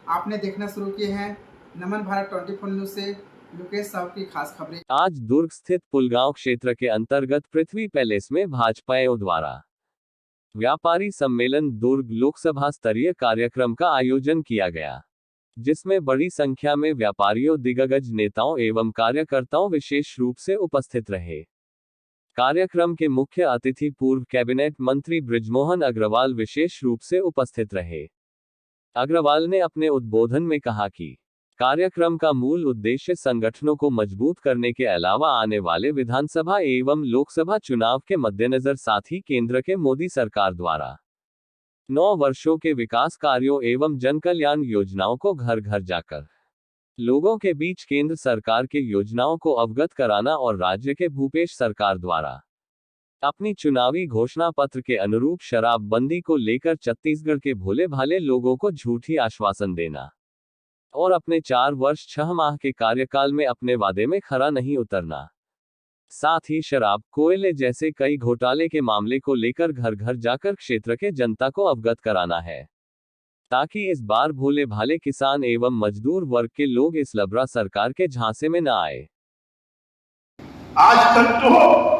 आपने देखना शुरू किए हैं नमन भारत 24 न्यूज से मुकेश साहू की खास खबरें। आज दुर्ग स्थित पुलगांव क्षेत्र के अंतर्गत पृथ्वी पैलेस में भाजपाओं द्वारा व्यापारी सम्मेलन दुर्ग लोकसभा स्तरीय कार्यक्रम का आयोजन किया गया, जिसमें बड़ी संख्या में व्यापारियों, दिग्गज नेताओं एवं कार्यकर्ताओं विशेष रूप से उपस्थित रहे। कार्यक्रम के मुख्य अतिथि पूर्व कैबिनेट मंत्री बृजमोहन अग्रवाल विशेष रूप से उपस्थित रहे। अग्रवाल ने अपने उद्बोधन में कहा कि कार्यक्रम का मूल उद्देश्य संगठनों को मजबूत करने के अलावा आने वाले विधानसभा एवं लोकसभा चुनाव के मद्देनजर साथ ही केंद्र के मोदी सरकार द्वारा 9 वर्षों के विकास कार्यों एवं जनकल्याण योजनाओं को घर घर जाकर लोगों के बीच केंद्र सरकार के योजनाओं को अवगत कराना और राज्य के भूपेश सरकार द्वारा अपनी चुनावी घोषणा पत्र के अनुरूप शराबबंदी को लेकर छत्तीसगढ़ के भोले भाले लोगों को झूठी आश्वासन देना और अपने 4 वर्ष 6 माह के कार्यकाल में अपने वादे में खरा नहीं उतरना, साथ ही शराब, कोयले जैसे कई घोटाले के मामले को लेकर घर घर जाकर क्षेत्र के जनता को अवगत कराना है, ताकि इस बार भोले भाले किसान एवं मजदूर वर्ग के लोग इस लबरा सरकार के झांसे में न आए। आज तक तो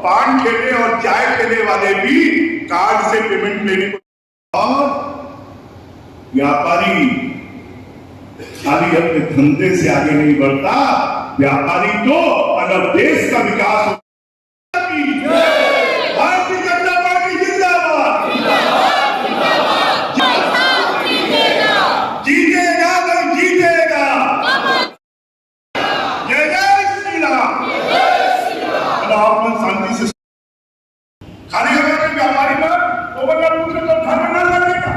पान ठेले और चाय ठेले वाले भी कार्ड से पेमेंट लेने को, और व्यापारी खाली अपने धंधे से आगे नहीं बढ़ता, व्यापारी तो अगर देश का विकास हो। भारतीय जनता पार्टी जिंदाबाद, जीतेगा भाई जीतेगा। जय जय श्री राम। आप शांति से खाली अगर व्यापारी पर तो घर में न लगेगा।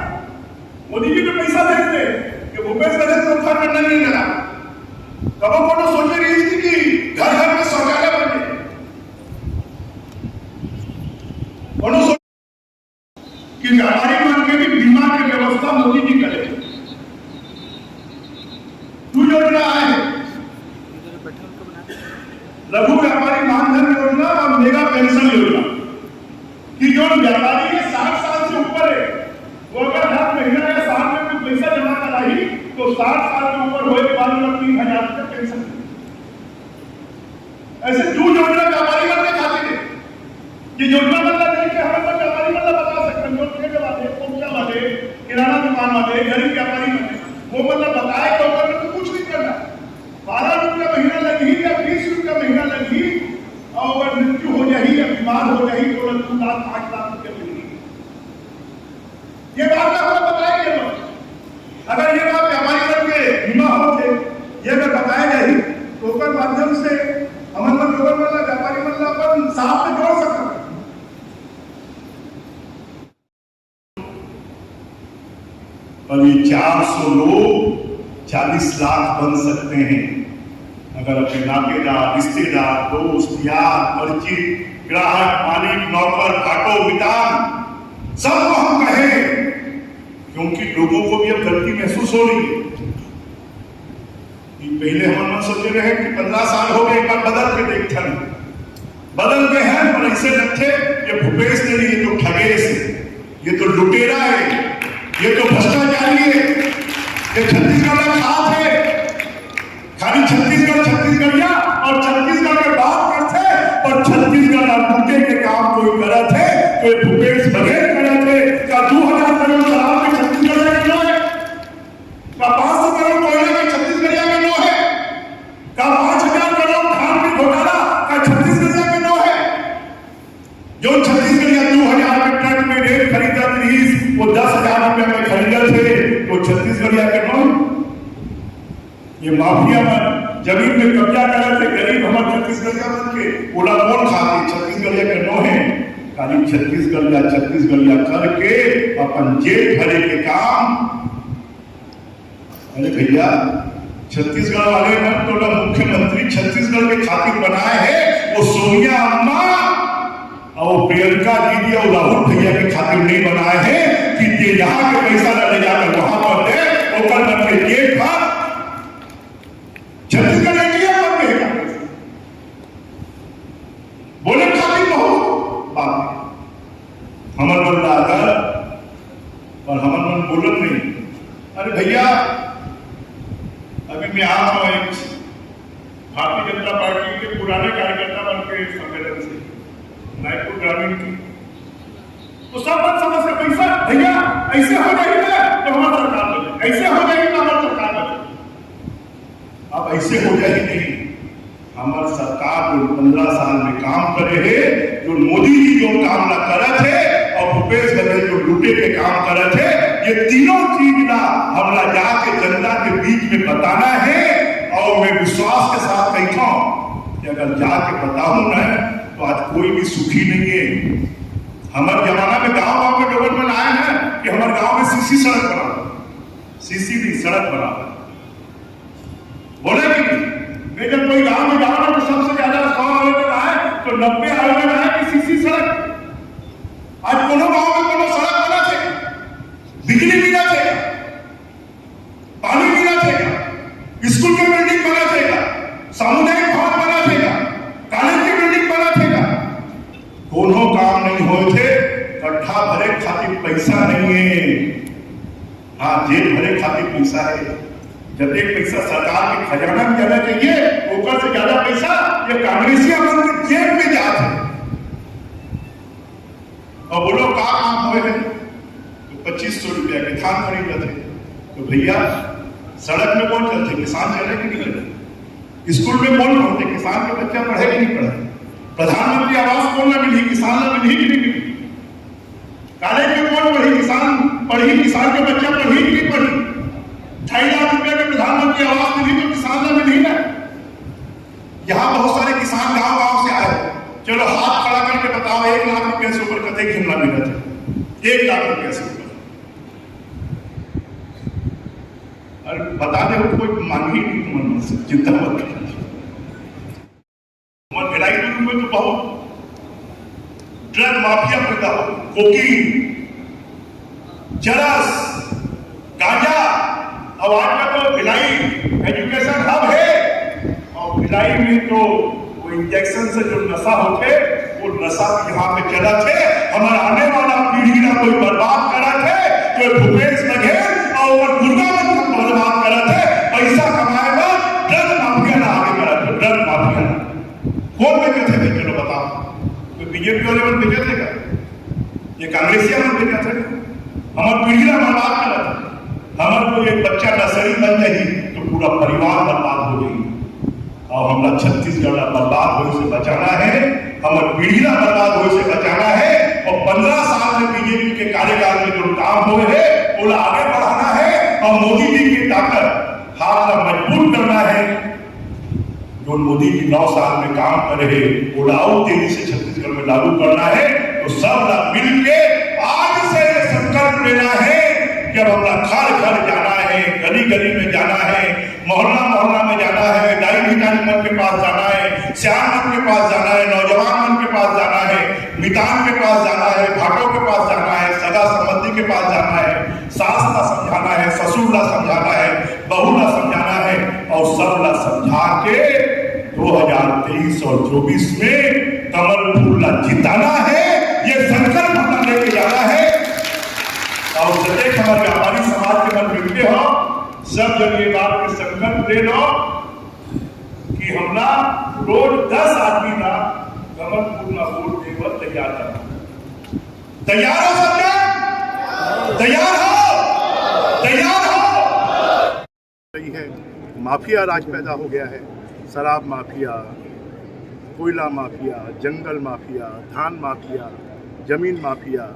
मोदी जी को पैसा भेजते कि भूपेश तो घर में नहीं लगा। कब फोटो सोच रही थी कि घर घर में शौचालय बन गए। कि व्यापारी मान के भी बीमा की व्यवस्था मोदी जी करे। तू योजना है लघु व्यापारी मानधन योजना और मेगा पेंशन योजना कि जो व्यापारी के 60 साल से ऊपर है वो अगर हर महीने या साल में कुछ पैसा जमा कराई तो 60 साल के ऊपर होए के बाद 3,000 रुपये पेंशन। ऐसे जो योजना व्यापारी वर्ग के खाते हैं, ये योजना मतलब नहीं कि हमें तो व्यापारी मतलब बता सकते हैं, जो ठेके वाले, पोखरा वाले, किराना दुकान वाले, गरीब व्यापारी वाले, वो मतलब बताए तो तो कुछ नहीं करना। 12 रुपया महीना लगी या 20 रुपया महीना लगी और अगर मृत्यु हो जाए या बीमार हो जाए तो 2 लाख 8 लाख रुपया मिलेगी। ये बात आपको बताएंगे लोग। अगर ये बात व्यापारी वर्ग के बीमा होते ये अगर बताए जाए तो उसके माध्यम से अमन में लोगों वाला व्यापारी मतलब अपन साथ में जोड़ सकते हैं। और ये 400 लोग 40 लाख बन सकते हैं अगर अपने नातेदार, रिश्तेदार, दोस्त, यार, परिचित, ग्राहक, मालिक, नौकर, घाटों, वितान सबको हम कहें, क्योंकि लोगों को भी अब गलती महसूस हो रही है। पहले हम सोचे रहे कि 15 साल हो गए, एक बार बदल के देखते हैं, बदल के हैं पर ऐसे रखे ये भूपेश नहीं, ये तो ठगेश है, ये तो लुटेरा है, ये तो भ्रष्टाचारी है, ये छत्तीसगढ़ का साथ है। खाली छत्तीसगढ़िया और छत्तीसगढ़ के बात करते और छत्तीसगढ़ लूटे के काम कोई करे थे तो ये भूपेश बघेल करे थे। का 2000 करोड़ शराब में छत्तीसगढ़ का नो है, का 500 करोड़ कोयले में छत्तीसगढ़िया का नो है, का 5000 करोड़ धान में घोटाला का छत्तीसगढ़िया का नो है। जो छत्तीसगढ़िया 2000 में ट्रक में रेल खरीदा थी वो 10,000 रुपए में खरीदा थे तो छत्तीसगढ़िया के नो। ये माफिया में जमीन में कब्जा करे थे गरीब हमारे छत्तीसगढ़िया बन के ओला कौन खाते छत्तीसगढ़िया के नो है। खाली छत्तीसगढ़िया करके अपन जेल भरे के काम। अरे भैया छत्तीसगढ़ वाले ने तो मुख्यमंत्री छत्तीसगढ़ के खातिर बनाए हैं, वो सोनिया अम्मा और प्रियंका दीदी और राहुल भैया के खातिर नहीं बनाए हैं कि ये यहाँ के पैसा ले जाकर वहां पर दे ऊपर बन के जेल था। छत्तीसगढ़ इंडिया बन गया बोले खातिर बहुत बात हमर बंदा अगर और हमर मन बोलत नहीं। अरे भैया मैं आया था एक भारतीय जनता पार्टी के पुराने कार्यकर्ता बन के सम्मेलन से नागपुर ग्रामीण की, तो सब बात समझ के पैसा भैया ऐसे हो जाएगी ना तो हमारी सरकार बने, ऐसे हो जाएगी तो हमारी सरकार बने। अब ऐसे हो जाएगी नहीं, हमारी सरकार जो 15 साल में काम करे है, जो मोदी जी जो काम ना करे थे और भूपेश बघेल जो लूटे के काम करे थे, ये तीनों चीज ना हमरा जाके जनता के बीच में बताना है। और मैं विश्वास के साथ कहता हूं कि अगर जाके बताऊं ना तो आज कोई भी सुखी नहीं है। हमारे जमाना में गांव में डेवलपमेंट आए हैं कि हमारे गांव में सीसी सड़क बना, सीसी नहीं सड़क बना, बोले कि मैं जब कोई गांव में जाऊंगा तो सबसे ज्यादा 100 आवेदन आए तो 90 आवेदन आए कि सीसी सड़क। आज कोनो गांव में कोनो सड़क बना थे, बिजली मिला थे, पानी मिला थे, स्कूल की बिल्डिंग बना थे, सामुदायिक भवन बना थे, कॉलेज की बिल्डिंग बना थे, कोनो काम नहीं हुए थे। गड्ढा भरे खातिर पैसा नहीं है, हाँ जेल भरे खातिर पैसा है। जब एक पैसा सरकार के खजाना में जाना चाहिए, ऊपर से ज्यादा पैसा ये कांग्रेसिया बन के जेब में जाते हैं। और बोलो का काम हुए हैं तो 2500 रुपया के धान खरीद थे। तो भैया सड़क में कौन चलते, किसान चले कि नहीं चले? स्कूल में कौन पढ़ते, किसान के बच्चा पढ़े कि नहीं पढ़े? प्रधानमंत्री आवास कौन ना मिली, किसान ना मिली कि नहीं मिली? कॉलेज में कौन पढ़ी, किसान पढ़ी, किसान के बच्चा पढ़ी कि नहीं पढ़ी? 2.5 लाख रुपए में प्रधानमंत्री आवास मिली तो किसान ना मिली ना। यहाँ बहुत सारे किसान गांव गांव से आए, चलो हाथ खड़ा करके बताओ 1 लाख रुपए से ऊपर कतई घिमला मिला था, 1 लाख रुपए से ऊपर। अरे बता दे कोई मांग ही नहीं, तुम से चिंता मत करना। भिलाई में तो बहुत ड्रग माफिया पैदा हो, कोकीन, चरस, गांजा। अब आज का तो भिलाई एजुकेशन हब है और भिलाई में तो वो इंजेक्शन से जो नशा होते वो नशा यहाँ पे चला थे। हमारा आने वाला पीढ़ी ना कोई बर्बाद करा थे, जो भूपेश बघेल और दुर्गा बर्बाद करा थे। पैसा कमाएगा ड्रग माफिया ना आगे करा थे, ड्रग माफिया कौन बेचे थे? चलो बताओ, तो बीजेपी वाले मन बेचे थे क्या? ये कांग्रेसिया मन बेचे थे? हमारे पीढ़ी ना बर्बाद करा था। हमारे को एक बच्चा नर्सरी बन जाए तो पूरा परिवार बर्बाद हो गई। और हमारा छत्तीसगढ़ बर्बाद होने से बचाना है, हमारे पीढ़ी ना बर्बाद होने से बचाना है। और 15 साल में बीजेपी के कार्यकाल में जो काम हुए है वो आगे बढ़ाना है और मोदी जी की ताकत हाथ का मजबूत करना है। जो मोदी जी 9 साल में काम कर रहे वो और तेजी से छत्तीसगढ़ में लागू करना है। तो सब मिल के आज से संकल्प लेना है कि अब अपना घर घर जाना है, गली गली में जाना है, मोहल्ला मोहल्ला में जाना है, दाई भिखारी मन के पास जाना है, श्याम मन के पास जाना है, नौजवान मन के पास जाना है, मितान के पास जाना है, भाटों के पास जाना है, सगा संबंधी के पास जाना है, सास ला समझाना है, ससुर ला समझाना है, बहू ला समझाना है और सब ला समझा के 2023 और 24 में कमल फूल जिताना है। ये संकल्प अपना लेके जाना है। और जब हमारे व्यापारी समाज के मन मिलते हो, सब जब ये बात के संकल्प ले लो कि हमला रोज 10 आदमी ना कमल फूल ना वोट देकर तैयार करना। तैयार हो सब लोग? तैयार हो? तैयार हो? रही है, माफिया राज पैदा हो गया है। शराब माफिया, कोयला माफिया, जंगल माफिया, धान माफिया, जमीन माफिया,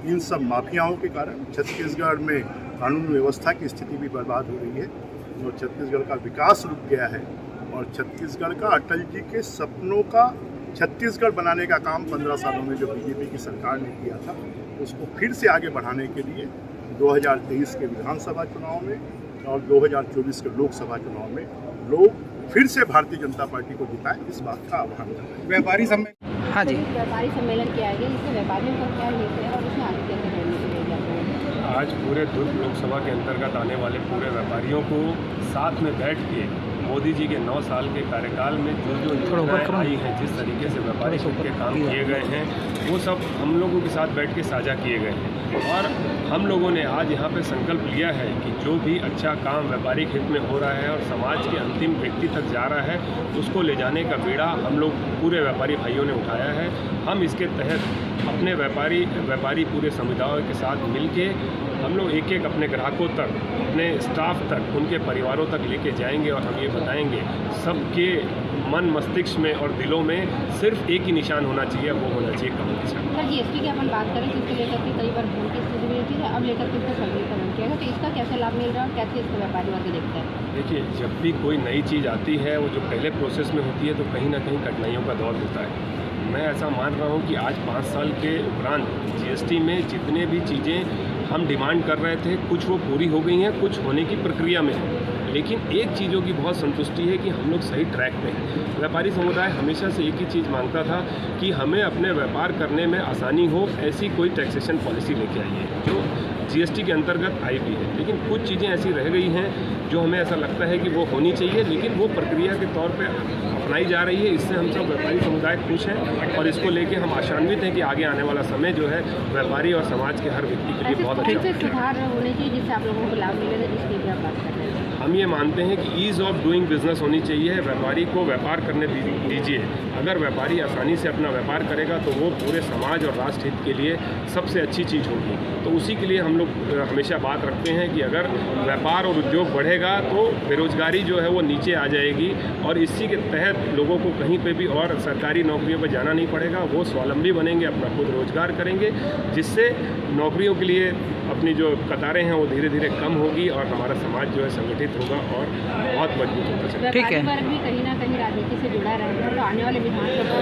इन सब माफियाओं के कारण छत्तीसगढ़ में कानून व्यवस्था की स्थिति भी बर्बाद हो रही है और छत्तीसगढ़ का विकास रुक गया है। और छत्तीसगढ़ का अटल जी के सपनों का छत्तीसगढ़ बनाने का काम 15 सालों में जो बीजेपी की सरकार ने किया था, उसको फिर से आगे बढ़ाने के लिए 2023 के विधानसभा चुनाव में और 2024 के लोकसभा चुनाव में लोग फिर से भारतीय जनता पार्टी को जिताएं, इस बात का आह्वान कर रहे हैं। व्यापारी सम्मेलन, हाँ जी, व्यापारी सम्मेलन किया गया, जिससे व्यापारियों का क्या हित है और उसमें आगे कैसे बढ़ने के लिए जाते हैं? आज पूरे दुर्ग लोकसभा के अंतर्गत आने वाले पूरे व्यापारियों को साथ में बैठ के मोदी जी के 9 साल के कार्यकाल में जो योजनाएं आई हैं, जिस तरीके से व्यापारिक हित के काम किए गए हैं, वो सब हम लोगों के साथ बैठ के साझा किए गए हैं। और हम लोगों ने आज यहाँ पे संकल्प लिया है कि जो भी अच्छा काम व्यापारिक हित में हो रहा है और समाज के अंतिम व्यक्ति तक जा रहा है, उसको ले जाने का बीड़ा हम लोग पूरे व्यापारी भाइयों ने उठाया है। हम इसके तहत अपने व्यापारी पूरे समुदायों के साथ मिलके हम लोग एक एक अपने ग्राहकों तक, अपने स्टाफ तक, उनके परिवारों तक लेके जाएंगे और हम ये बताएंगे सबके मन मस्तिष्क में और दिलों में सिर्फ एक ही निशान होना चाहिए, वो होना चाहिए कमल निशान। सर जीएसटी की अपन बात करें तो इसको लेकर के कई बार भूल की स्थिति भी थी, अब लेकर के इसको सरलीकरण किया गया, तो इसका कैसे लाभ मिल रहा है और कैसे इसको व्यापारी वर्ग देखता है? देखिए, जब भी कोई नई चीज़ आती है, वो जो पहले प्रोसेस में होती है तो कहीं ना कहीं कठिनाइयों का दौर होता है। मैं ऐसा मान रहा हूँ कि आज 5 साल के उपरांत जीएसटी में जितने भी चीज़ें हम डिमांड कर रहे थे, कुछ वो पूरी हो गई हैं, कुछ होने की प्रक्रिया में है। लेकिन एक चीज़ों की बहुत संतुष्टि है कि हम लोग सही ट्रैक पे हैं। व्यापारी समुदाय हमेशा से एक ही चीज़ मांगता था कि हमें अपने व्यापार करने में आसानी हो, ऐसी कोई टैक्सेशन पॉलिसी लेके आई है जो जीएसटी के अंतर्गत आई भी है। लेकिन कुछ चीज़ें ऐसी रह गई हैं जो हमें ऐसा लगता है कि वो होनी चाहिए, लेकिन वो प्रक्रिया के तौर पे अपनाई जा रही है। इससे हम सब व्यापारी समुदाय खुश हैं और इसको लेके हम आशान्वित हैं कि आगे आने वाला समय जो है व्यापारी और समाज के हर व्यक्ति के लिए बहुत अच्छा सुधार होने चाहिए जिससे आप लोगों को लाभ मिलेगा, जिसकी भी आप बात कर रहे हैं। हम ये मानते हैं कि ईज़ ऑफ डूइंग बिजनेस होनी चाहिए। व्यापारी को व्यापार करने दीजिए। अगर व्यापारी आसानी से अपना व्यापार करेगा तो वो पूरे समाज और राष्ट्र हित के लिए सबसे अच्छी चीज़ होगी। तो उसी के लिए हम लोग हमेशा बात रखते हैं कि अगर व्यापार और उद्योग बढ़ेगा तो बेरोजगारी जो है वो नीचे आ जाएगी और इसी के तहत लोगों को कहीं पे भी और सरकारी नौकरियों पर जाना नहीं पड़ेगा। वो स्वावलंबी बनेंगे, अपना खुद रोजगार करेंगे, जिससे नौकरियों के लिए अपनी जो कतारें हैं वो धीरे धीरे कम होगी और हमारा समाज जो है संगठित होगा और बहुत मजबूत होगा। व्यापारी वर्ग भी कहीं ना कहीं राजनीति से जुड़ा रहेगा, तो आने वाले विधानसभा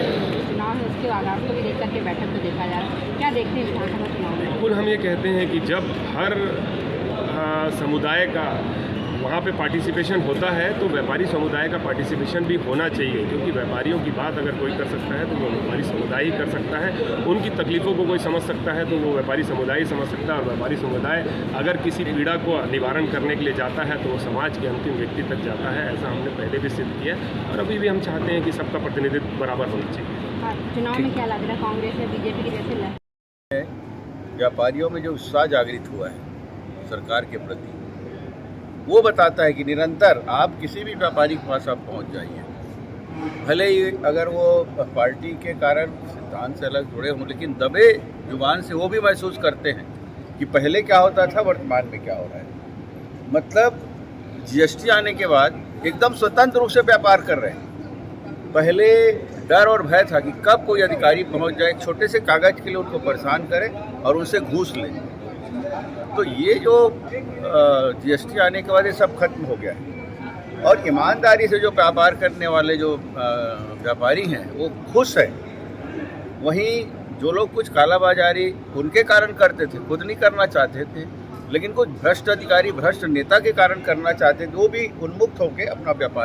चुनाव है उसके आगाज को भी देख करके बैठक को देखा जा रहा है। क्या देखते हैं विधानसभा चुनाव में? बिल्कुल, हम ये कहते हैं कि जब हर समुदाय का वहाँ पे पार्टिसिपेशन होता है तो व्यापारी समुदाय का पार्टिसिपेशन भी होना चाहिए, क्योंकि व्यापारियों की बात अगर कोई कर सकता है तो वो व्यापारी समुदाय ही कर सकता है। उनकी तकलीफ़ों को कोई समझ सकता है तो वो व्यापारी समुदाय ही समझ सकता है। और व्यापारी समुदाय अगर किसी पीड़ा को निवारण करने के लिए जाता है तो वो समाज के अंतिम व्यक्ति तक जाता है। ऐसा हमने पहले भी सिद्ध किया और अभी भी हम चाहते हैं कि सबका प्रतिनिधित्व बराबर होना चाहिए। चुनाव में क्या लग रहा है, कांग्रेस या बीजेपी की जैसे लड़? व्यापारियों में जो उत्साह जागृत हुआ है सरकार के प्रति, वो बताता है कि निरंतर आप किसी भी व्यापारी के पास आप पहुंच जाइए, भले ही अगर वो पार्टी के कारण सिद्धांत से अलग जुड़े हों, लेकिन दबे जुबान से वो भी महसूस करते हैं कि पहले क्या होता था, वर्तमान में क्या हो रहा है। मतलब जीएसटी आने के बाद एकदम स्वतंत्र रूप से व्यापार कर रहे हैं। पहले डर और भय था कि कब कोई अधिकारी पहुंच जाए, छोटे से कागज के लिए उनको परेशान करे और उनसे घूस ले। तो ये जो जीएसटी आने के बाद ये सब खत्म हो गया है और ईमानदारी से जो व्यापार करने वाले जो व्यापारी हैं वो खुश हैं। वहीं जो लोग कुछ कालाबाजारी उनके कारण करते थे, खुद नहीं करना चाहते थे, लेकिन कुछ भ्रष्ट अधिकारी, भ्रष्ट नेता के कारण करना चाहते थे, वो भी उन्मुक्त होकर अपना व्यापार